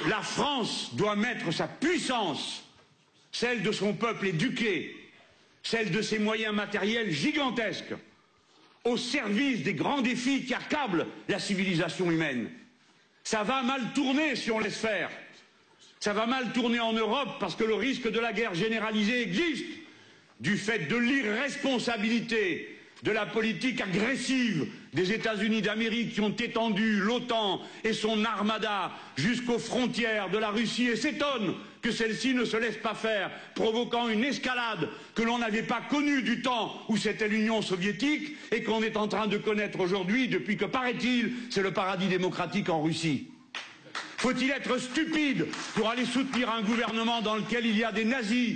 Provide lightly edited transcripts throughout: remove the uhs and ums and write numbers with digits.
La France doit mettre sa puissance, celle de son peuple éduqué, celle de ses moyens matériels gigantesques, au service des grands défis qui accablent la civilisation humaine. Ça va mal tourner si on laisse faire. Ça va mal tourner en Europe parce que le risque de la guerre généralisée existe, du fait de l'irresponsabilité de la politique agressive des États-Unis d'Amérique qui ont étendu l'OTAN et son armada jusqu'aux frontières de la Russie et s'étonnent que celle-ci ne se laisse pas faire, provoquant une escalade que l'on n'avait pas connue du temps où c'était l'Union soviétique et qu'on est en train de connaître aujourd'hui depuis que, paraît-il, c'est le paradis démocratique en Russie. Faut-il être stupide pour aller soutenir un gouvernement dans lequel il y a des nazis?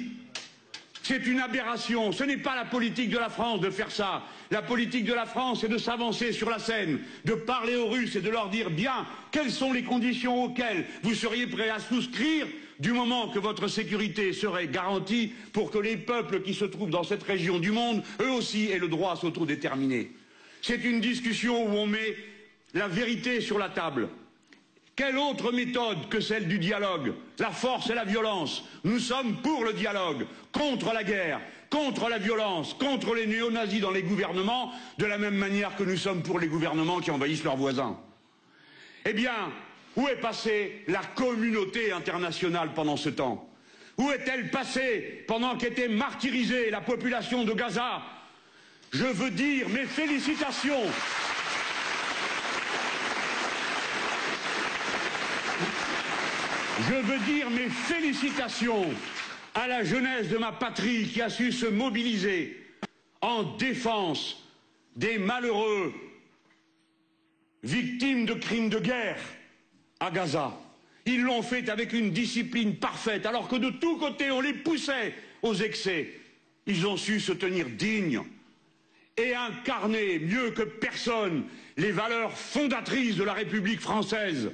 C'est une aberration. Ce n'est pas la politique de la France de faire ça. La politique de la France, c'est de s'avancer sur la scène, de parler aux Russes et de leur dire bien quelles sont les conditions auxquelles vous seriez prêts à souscrire du moment que votre sécurité serait garantie pour que les peuples qui se trouvent dans cette région du monde, eux aussi, aient le droit à s'autodéterminer. C'est une discussion où on met la vérité sur la table. Quelle autre méthode que celle du dialogue? La force et la violence. Nous sommes pour le dialogue, contre la guerre, contre la violence, contre les néo-nazis dans les gouvernements, de la même manière que nous sommes pour les gouvernements qui envahissent leurs voisins. Eh bien, où est passée la communauté internationale pendant ce temps? Où est-elle passée pendant qu'était martyrisée la population de Gaza? Je veux dire mes félicitations. Je veux dire mes félicitations à la jeunesse de ma patrie qui a su se mobiliser en défense des malheureux victimes de crimes de guerre à Gaza. Ils l'ont fait avec une discipline parfaite, alors que de tous côtés on les poussait aux excès. Ils ont su se tenir dignes et incarner mieux que personne les valeurs fondatrices de la République française.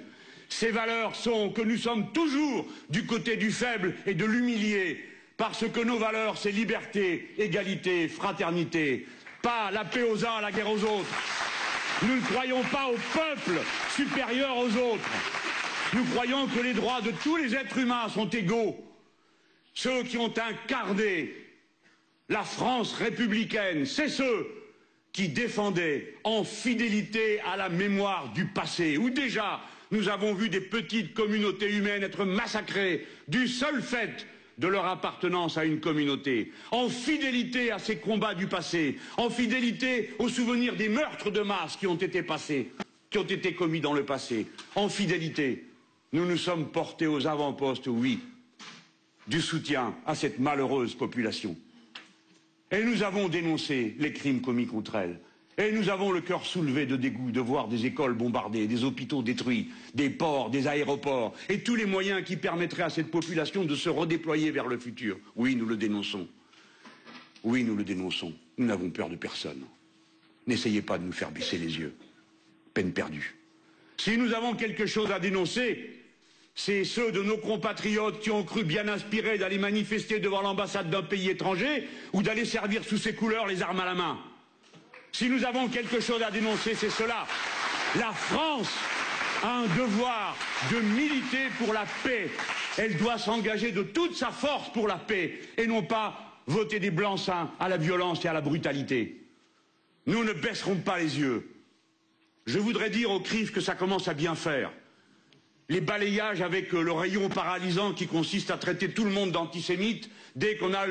Ces valeurs sont que nous sommes toujours du côté du faible et de l'humilié, parce que nos valeurs, c'est liberté, égalité, fraternité, pas la paix aux uns, la guerre aux autres. Nous ne croyons pas au peuple supérieur aux autres. Nous croyons que les droits de tous les êtres humains sont égaux. Ceux qui ont incarné la France républicaine, c'est ceux qui défendaient en fidélité à la mémoire du passé, où déjà nous avons vu des petites communautés humaines être massacrées du seul fait de leur appartenance à une communauté, en fidélité à ces combats du passé, en fidélité aux souvenirs des meurtres de masse qui ont été commis dans le passé, en fidélité. Nous nous sommes portés aux avant-postes, oui, du soutien à cette malheureuse population. Et nous avons dénoncé les crimes commis contre elle. Et nous avons le cœur soulevé de dégoût de voir des écoles bombardées, des hôpitaux détruits, des ports, des aéroports, et tous les moyens qui permettraient à cette population de se redéployer vers le futur. Oui, nous le dénonçons. Oui, nous le dénonçons. Nous n'avons peur de personne. N'essayez pas de nous faire baisser les yeux. Peine perdue. Si nous avons quelque chose à dénoncer, c'est ceux de nos compatriotes qui ont cru bien inspirés d'aller manifester devant l'ambassade d'un pays étranger ou d'aller servir sous ses couleurs les armes à la main. Si nous avons quelque chose à dénoncer, c'est cela. La France a un devoir de militer pour la paix. Elle doit s'engager de toute sa force pour la paix et non pas voter des blancs-seings à la violence et à la brutalité. Nous ne baisserons pas les yeux. Je voudrais dire aux CRIF que ça commence à bien faire. Les balayages avec le rayon paralysant qui consiste à traiter tout le monde d'antisémite dès qu'on a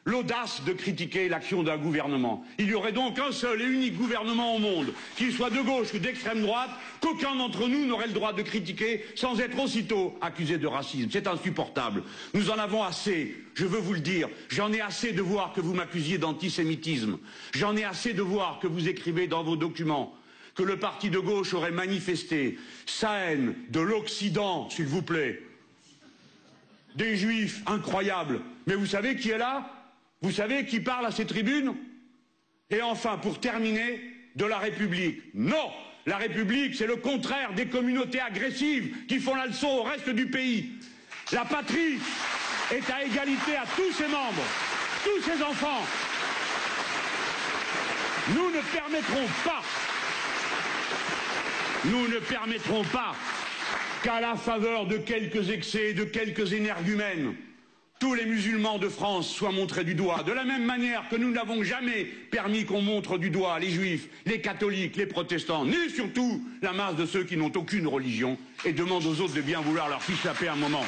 l'audace de critiquer l'action d'un gouvernement. Il y aurait donc un seul et unique gouvernement au monde, qu'il soit de gauche ou d'extrême droite, qu'aucun d'entre nous n'aurait le droit de critiquer sans être aussitôt accusé de racisme. C'est insupportable. Nous en avons assez, je veux vous le dire. J'en ai assez de voir que vous m'accusiez d'antisémitisme. J'en ai assez de voir que vous écrivez dans vos documents que le parti de gauche aurait manifesté sa haine de l'Occident, s'il vous plaît. Des juifs incroyables. Mais vous savez qui est là? Vous savez qui parle à ces tribunes? Et enfin, pour terminer, de la République. Non! La République, c'est le contraire des communautés agressives qui font la leçon au reste du pays. La patrie est à égalité à tous ses membres, tous ses enfants. Nous ne permettrons pas qu'à la faveur de quelques excès, de quelques énergumènes, tous les musulmans de France soient montrés du doigt, de la même manière que nous n'avons jamais permis qu'on montre du doigt les juifs, les catholiques, les protestants, ni surtout la masse de ceux qui n'ont aucune religion et demandent aux autres de bien vouloir leur fiche la paix un moment.